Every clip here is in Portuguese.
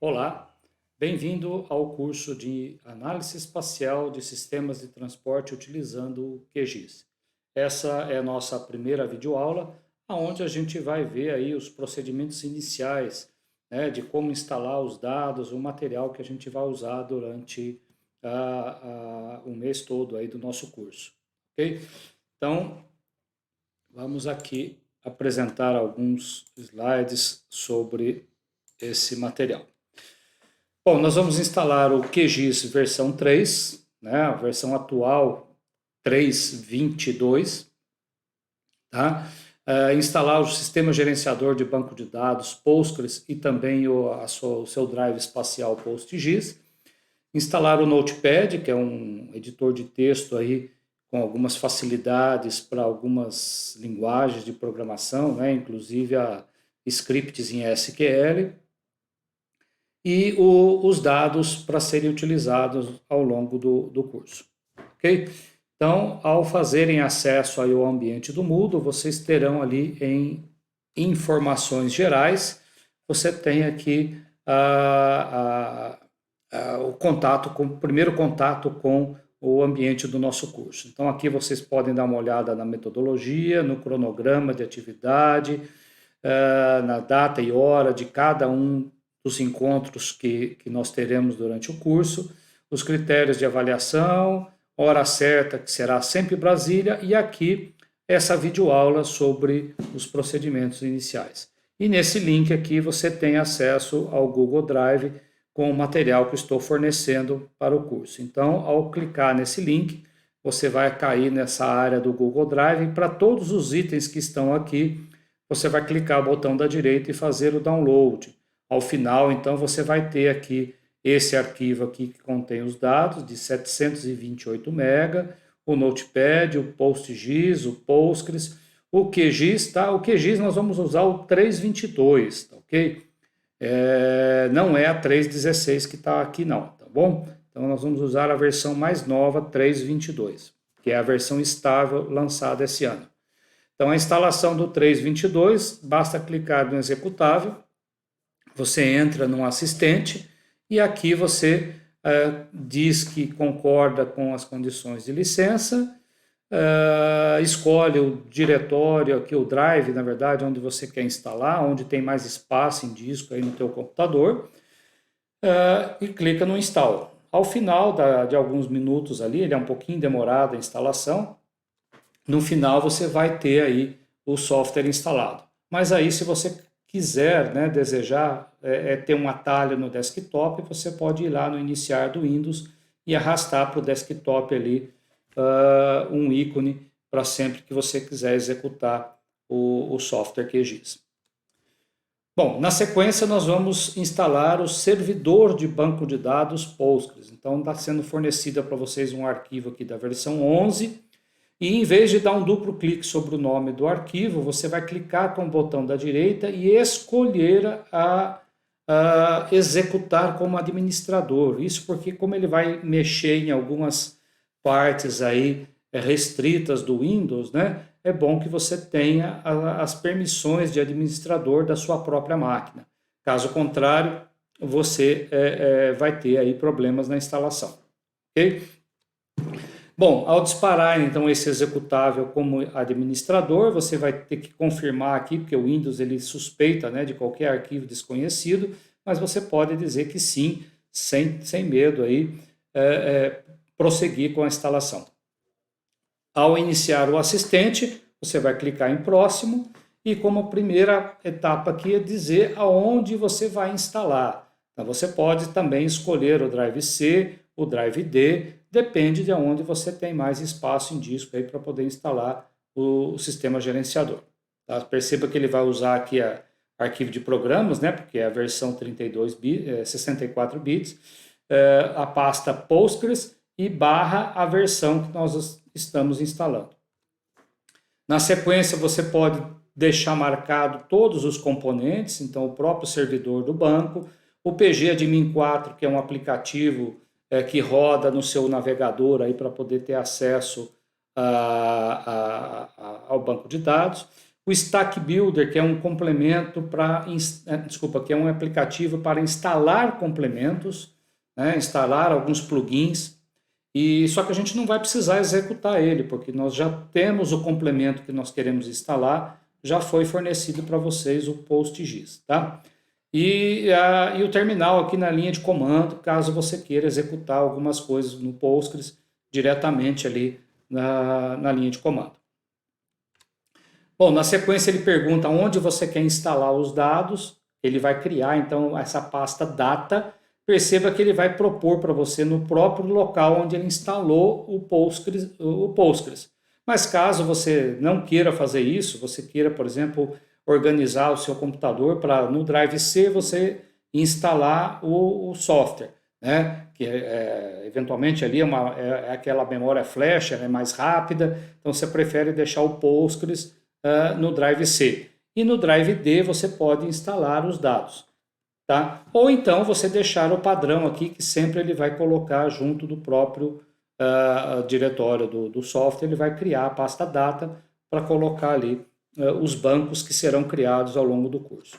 Olá, bem-vindo ao curso de Análise Espacial de Sistemas de Transporte utilizando o QGIS. Essa é a nossa primeira videoaula, onde a gente vai ver aí os procedimentos iniciais, né, de como instalar os dados, o material que a gente vai usar durante o mês todo aí do nosso curso, ok? Então, vamos aqui apresentar alguns slides sobre esse material. Bom, nós vamos instalar o QGIS versão 3, né, a versão atual 3.22, tá? Instalar o sistema gerenciador de banco de dados Postgres e também o seu drive espacial PostGIS. Instalar o Notepad, que é um editor de texto aí com algumas facilidades para algumas linguagens de programação, né, inclusive scripts em SQL. E os dados para serem utilizados ao longo do curso, ok? Então, ao fazerem acesso aí ao ambiente do Moodle, vocês terão ali em informações gerais, você tem aqui o primeiro contato com o ambiente do nosso curso. Então, aqui vocês podem dar uma olhada na metodologia, no cronograma de atividade, na data e hora de cada um dos encontros que nós teremos durante o curso, os critérios de avaliação, hora certa, que será sempre Brasília, e aqui essa videoaula sobre os procedimentos iniciais. E nesse link aqui você tem acesso ao Google Drive com o material que estou fornecendo para o curso. Então, ao clicar nesse link, você vai cair nessa área do Google Drive e para todos os itens que estão aqui, você vai clicar no botão da direita e fazer o download. Ao final, então, você vai ter aqui esse arquivo aqui que contém os dados de 728 MB, o Notepad, o PostGIS, o Postgres, o QGIS, tá? O QGIS nós vamos usar o 3.22, tá ok? Não é a 3.16 que está aqui não, tá bom? Então nós vamos usar a versão mais nova, 3.22, que é a versão estável lançada esse ano. Então a instalação do 3.22, basta clicar no executável, você entra num assistente e aqui você diz que concorda com as condições de licença, escolhe o diretório, aqui o drive, na verdade, onde você quer instalar, onde tem mais espaço em disco aí no teu computador, e clica no install. Ao final de alguns minutos ali, ele é um pouquinho demorado a instalação, no final você vai ter aí o software instalado. Mas aí, se você quiser, né, desejar ter um atalho no desktop, você pode ir lá no iniciar do Windows e arrastar para o desktop ali um ícone para sempre que você quiser executar o software QGIS. Bom, na sequência nós vamos instalar o servidor de banco de dados Postgres. Então está sendo fornecida para vocês um arquivo aqui da versão 11, e em vez de dar um duplo clique sobre o nome do arquivo, você vai clicar com o botão da direita e escolher a executar como administrador. Isso porque, como ele vai mexer em algumas partes aí restritas do Windows, né, é bom que você tenha as permissões de administrador da sua própria máquina. Caso contrário, você vai ter aí problemas na instalação. Ok? Bom, ao disparar então esse executável como administrador, você vai ter que confirmar aqui, porque o Windows ele suspeita, né, de qualquer arquivo desconhecido, mas você pode dizer que sim, sem medo aí, prosseguir com a instalação. Ao iniciar o assistente, você vai clicar em próximo e como primeira etapa aqui é dizer aonde você vai instalar. Então você pode também escolher o Drive C, o Drive D, depende de onde você tem mais espaço em disco aí para poder instalar o sistema gerenciador. Tá? Perceba que ele vai usar aqui arquivo de programas, né, porque é a versão 32 bits, 64 bits, a pasta Postgres e barra a versão que nós estamos instalando. Na sequência você pode deixar marcado todos os componentes, então o próprio servidor do banco, o PG Admin 4, que é um aplicativo que roda no seu navegador aí para poder ter acesso ao banco de dados, O Stack Builder, que é um complemento que é um aplicativo para instalar complementos, né, instalar alguns plugins, e só que a gente não vai precisar executar ele, porque nós já temos o complemento que nós queremos instalar, já foi fornecido para vocês o PostGIS, tá? E o terminal aqui na linha de comando, caso você queira executar algumas coisas no Postgres diretamente ali na linha de comando. Bom, na sequência ele pergunta onde você quer instalar os dados, ele vai criar então essa pasta data. Perceba que ele vai propor para você no próprio local onde ele instalou o Postgres. Mas caso você não queira fazer isso, você queira, por exemplo, organizar o seu computador para no Drive C você instalar o software, né? Que eventualmente ali é aquela memória flash, ela é mais rápida, então você prefere deixar o Postgres no Drive C. E no Drive D você pode instalar os dados. Tá? Ou então você deixar o padrão aqui, que sempre ele vai colocar junto do próprio diretório do software, ele vai criar a pasta data para colocar ali os bancos que serão criados ao longo do curso.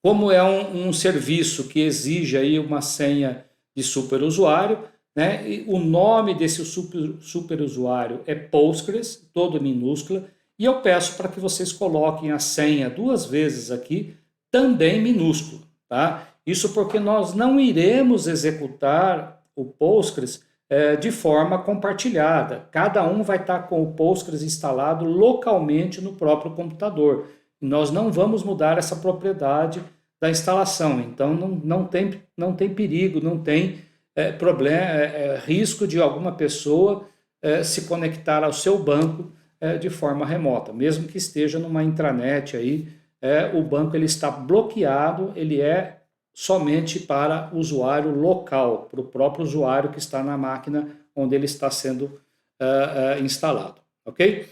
Como é um serviço que exige aí uma senha de superusuário, né? E o nome desse superusuário é Postgres, todo minúscula, e eu peço para que vocês coloquem a senha 2 vezes aqui, também minúsculo, tá? Isso porque nós não iremos executar o Postgres de forma compartilhada. Cada um vai estar com o Postgres instalado localmente no próprio computador. Nós não vamos mudar essa propriedade da instalação, então não tem perigo, não tem problema, risco de alguma pessoa se conectar ao seu banco de forma remota, mesmo que esteja numa intranet aí. O banco ele está bloqueado, ele é somente para usuário local, para o próprio usuário que está na máquina onde ele está sendo instalado, ok?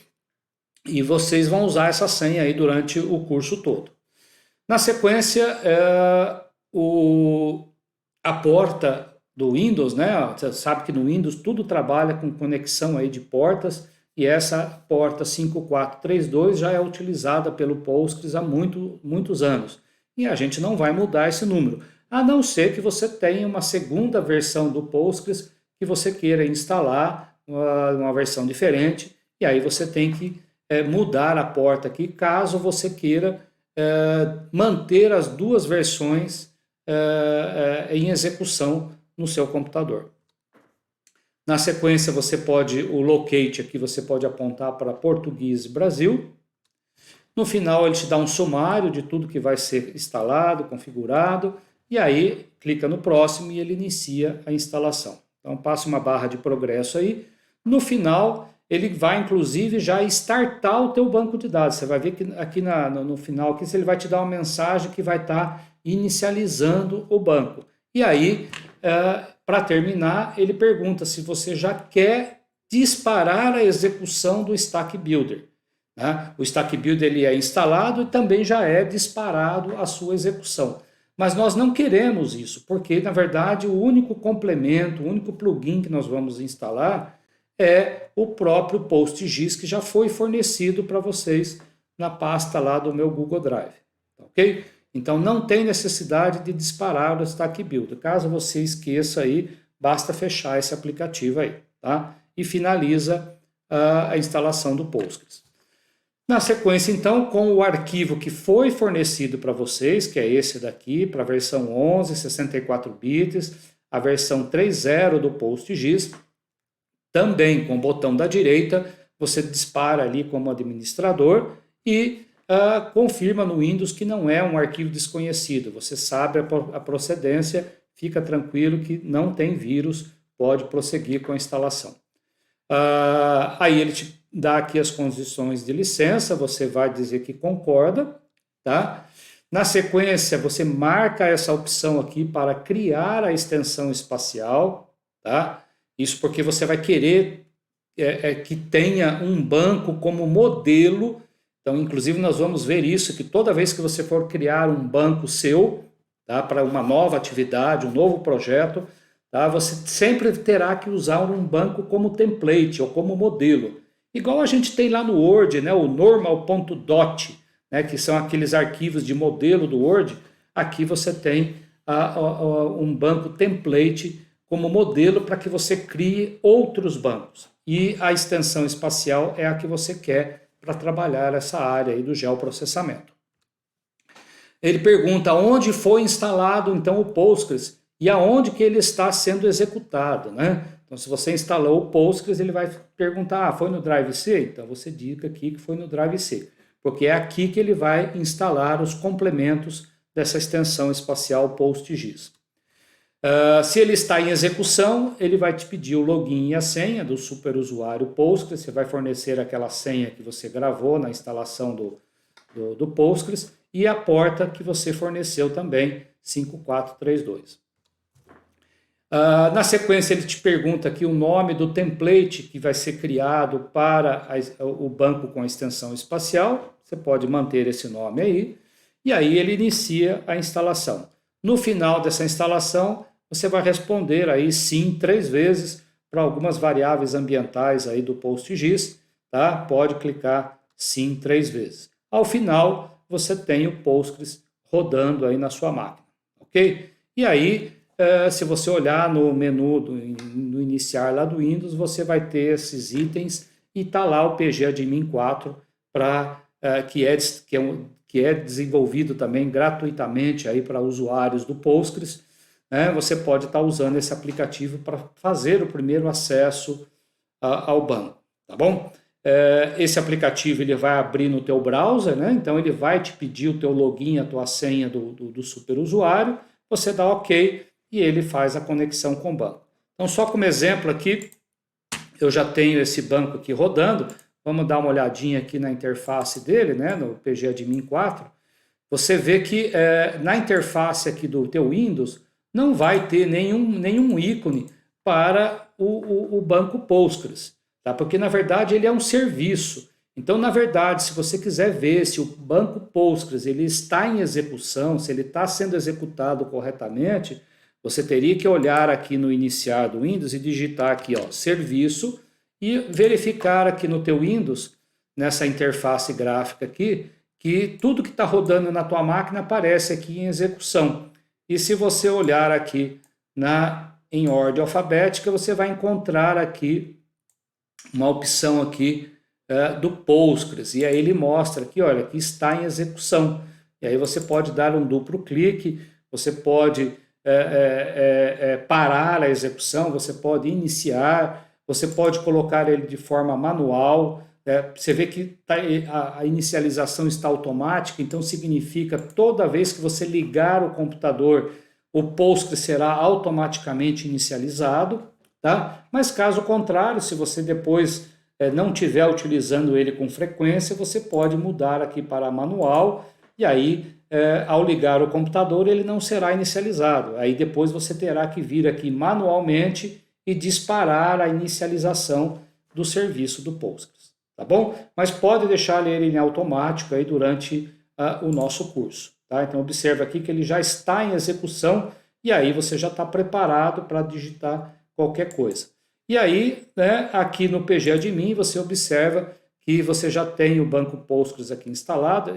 E vocês vão usar essa senha aí durante o curso todo. Na sequência, a porta do Windows, né? Você sabe que no Windows tudo trabalha com conexão aí de portas, e essa porta 5432 já é utilizada pelo Postgres há muitos anos. E a gente não vai mudar esse número, a não ser que você tenha uma segunda versão do Postgres que você queira instalar, uma versão diferente, e aí você tem que mudar a porta aqui, caso você queira manter as 2 versões em execução no seu computador. Na sequência, o locate aqui, você pode apontar para Português Brasil. No final, ele te dá um sumário de tudo que vai ser instalado, configurado, e aí clica no próximo e ele inicia a instalação. Então, passa uma barra de progresso aí. No final, ele vai, inclusive, já startar o teu banco de dados. Você vai ver que aqui no final, aqui, ele vai te dar uma mensagem que vai estar inicializando o banco. E aí, para terminar, ele pergunta se você já quer disparar a execução do Stack Builder. Né? O Stack Builder ele é instalado e também já é disparado a sua execução. Mas nós não queremos isso, porque, na verdade, o único complemento, o único plugin que nós vamos instalar é o próprio PostGIS, que já foi fornecido para vocês na pasta lá do meu Google Drive. Ok? Então, não tem necessidade de disparar o Stack Builder. Caso você esqueça aí, basta fechar esse aplicativo aí, tá? E finaliza a instalação do Postgres. Na sequência, então, com o arquivo que foi fornecido para vocês, que é esse daqui, para a versão 11, 64 bits, a versão 3.0 do PostGIS, também com o botão da direita, você dispara ali como administrador e confirma no Windows que não é um arquivo desconhecido. Você sabe a procedência, fica tranquilo que não tem vírus, pode prosseguir com a instalação. Aí ele te dá aqui as condições de licença, você vai dizer que concorda, tá? Na sequência, você marca essa opção aqui para criar a extensão espacial, tá? Isso porque você vai querer que tenha um banco como modelo. Então, inclusive, nós vamos ver isso, que toda vez que você for criar um banco seu, tá, para uma nova atividade, um novo projeto, tá, você sempre terá que usar um banco como template ou como modelo. igual a gente tem lá no Word, né, o normal.dot, né, que são aqueles arquivos de modelo do Word. Aqui você tem um banco template como modelo para que você crie outros bancos. E a extensão espacial é a que você quer para trabalhar essa área aí do geoprocessamento. Ele pergunta onde foi instalado então o Postgres e aonde que ele está sendo executado, né? Então, se você instalou o Postgres, ele vai perguntar, foi no Drive C? Então, você diga aqui que foi no Drive C, porque é aqui que ele vai instalar os complementos dessa extensão espacial PostGIS. Se ele está em execução, ele vai te pedir o login e a senha do superusuário Postgres, você vai fornecer aquela senha que você gravou na instalação do Postgres e a porta que você forneceu também, 5432. Na sequência, ele te pergunta aqui o nome do template que vai ser criado para o banco com a extensão espacial. Você pode manter esse nome aí. E aí ele inicia a instalação. No final dessa instalação, você vai responder aí sim 3 vezes para algumas variáveis ambientais aí do PostGIS, tá? Pode clicar sim 3 vezes. Ao final, você tem o Postgres rodando aí na sua máquina, ok? E aí, se você olhar no menu no iniciar lá do Windows, você vai ter esses itens e está lá o PGAdmin 4 que é desenvolvido também gratuitamente aí para usuários do Postgres. Né? Você pode estar usando esse aplicativo para fazer o primeiro acesso ao banco, tá bom? Esse aplicativo ele vai abrir no teu browser, né? Então ele vai te pedir o teu login, a tua senha do superusuário, você dá OK e ele faz a conexão com o banco. Então, só como exemplo aqui, eu já tenho esse banco aqui rodando. Vamos dar uma olhadinha aqui na interface dele, né, no PGAdmin 4. Você vê que na interface aqui do teu Windows não vai ter nenhum ícone para o banco Postgres, tá? Porque na verdade ele é um serviço. Então, na verdade, se você quiser ver se o banco Postgres ele está em execução, se ele está sendo executado corretamente, você teria que olhar aqui no iniciar do Windows e digitar aqui, ó, serviço, e verificar aqui no teu Windows, nessa interface gráfica aqui, que tudo que está rodando na tua máquina aparece aqui em execução. E se você olhar aqui em ordem alfabética, você vai encontrar aqui uma opção aqui do Postgres. E aí ele mostra aqui, olha, que está em execução. E aí você pode dar um duplo clique, você pode parar a execução, você pode iniciar, você pode colocar ele de forma manual. Você vê que a inicialização está automática, então significa toda vez que você ligar o computador, o Postgres será automaticamente inicializado, tá? Mas caso contrário, se você depois não estiver utilizando ele com frequência, você pode mudar aqui para manual e aí ao ligar o computador ele não será inicializado. Aí depois você terá que vir aqui manualmente e disparar a inicialização do serviço do Postgres, tá bom? Mas pode deixar ele em automático aí durante o nosso curso, tá? Então observa aqui que ele já está em execução e aí você já está preparado para digitar qualquer coisa. E aí, né, aqui no PGAdmin você observa que você já tem o banco Postgres aqui instalado.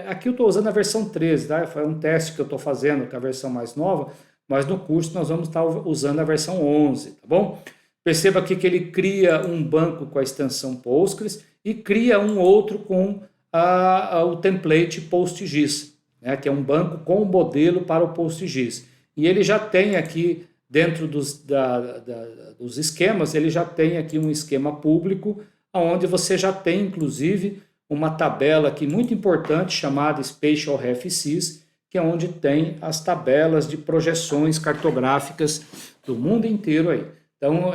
Aqui eu estou usando a versão 13, tá? Foi um teste que eu estou fazendo com a versão mais nova, mas no curso nós vamos estar usando a versão 11, tá bom? Perceba aqui que ele cria um banco com a extensão Postgres e cria um outro com o template PostGIS, né, que é um banco com um modelo para o PostGIS. E ele já tem aqui, dentro dos esquemas, ele já tem aqui um esquema público, onde você já tem, inclusive, uma tabela aqui muito importante chamada Spatial RefSys, que é onde tem as tabelas de projeções cartográficas do mundo inteiro aí. Então,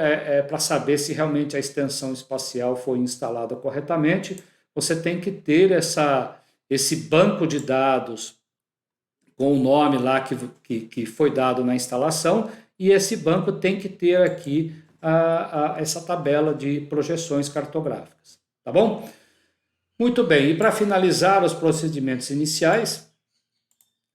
para saber se realmente a extensão espacial foi instalada corretamente, você tem que ter esse banco de dados com o nome lá que foi dado na instalação, e esse banco tem que ter aqui essa tabela de projeções cartográficas, tá bom? Muito bem, e para finalizar os procedimentos iniciais,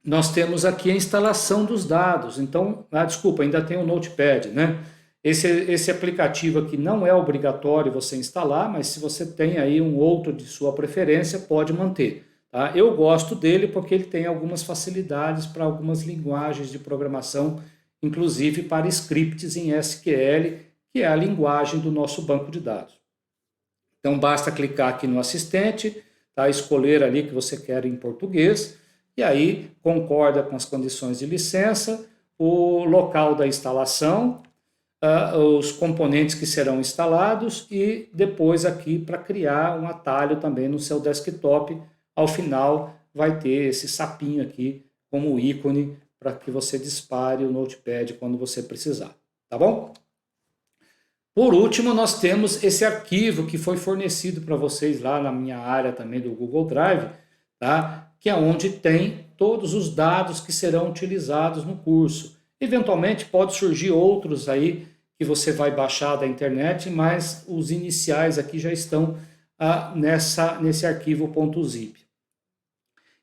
nós temos aqui a instalação dos dados. Então, desculpa, ainda tem o Notepad, né? Esse aplicativo aqui não é obrigatório você instalar, mas se você tem aí um outro de sua preferência, pode manter. Tá? Eu gosto dele porque ele tem algumas facilidades para algumas linguagens de programação, inclusive para scripts em SQL, que é a linguagem do nosso banco de dados. Então basta clicar aqui no assistente, tá? Escolher ali que você quer em português, e aí concorda com as condições de licença, o local da instalação, os componentes que serão instalados e depois aqui para criar um atalho também no seu desktop. Ao final vai ter esse sapinho aqui como ícone para que você dispare o Notepad quando você precisar, tá bom? Por último, nós temos esse arquivo que foi fornecido para vocês lá na minha área também do Google Drive, tá? Que é onde tem todos os dados que serão utilizados no curso. Eventualmente pode surgir outros aí que você vai baixar da internet, mas os iniciais aqui já estão nesse arquivo .zip.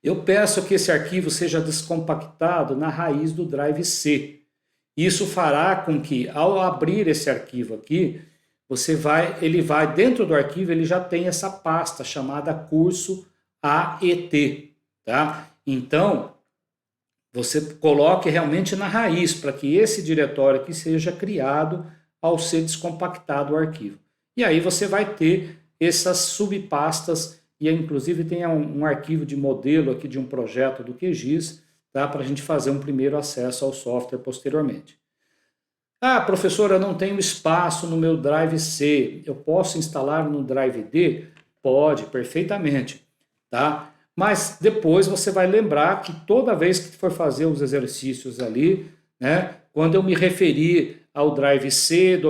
Eu peço que esse arquivo seja descompactado na raiz do Drive C. Isso fará com que, ao abrir esse arquivo aqui, ele vai dentro do arquivo, ele já tem essa pasta chamada curso AET, tá? Então, você coloque realmente na raiz para que esse diretório aqui seja criado ao ser descompactado o arquivo. E aí você vai ter essas subpastas e inclusive tem um arquivo de modelo aqui de um projeto do QGIS, tá? Para a gente fazer um primeiro acesso ao software posteriormente. Ah, professor, eu não tenho espaço no meu Drive C, eu posso instalar no Drive D? Pode, perfeitamente, tá? Mas depois você vai lembrar que toda vez que for fazer os exercícios ali, né, quando eu me referir ao Drive C,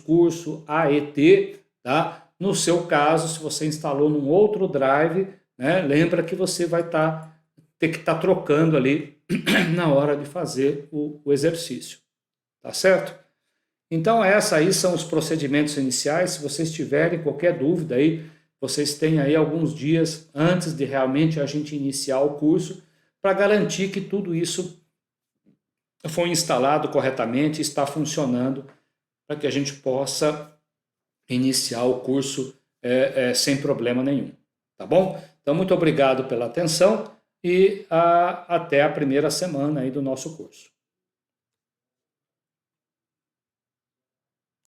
curso AET, tá? No seu caso, se você instalou num outro Drive, né, lembra que você vai ter que estar trocando ali na hora de fazer o exercício, tá certo? Então, esses aí são os procedimentos iniciais. Se vocês tiverem qualquer dúvida aí, vocês têm aí alguns dias antes de realmente a gente iniciar o curso para garantir que tudo isso foi instalado corretamente, está funcionando, para que a gente possa iniciar o curso sem problema nenhum, tá bom? Então, muito obrigado pela atenção e até a primeira semana aí do nosso curso.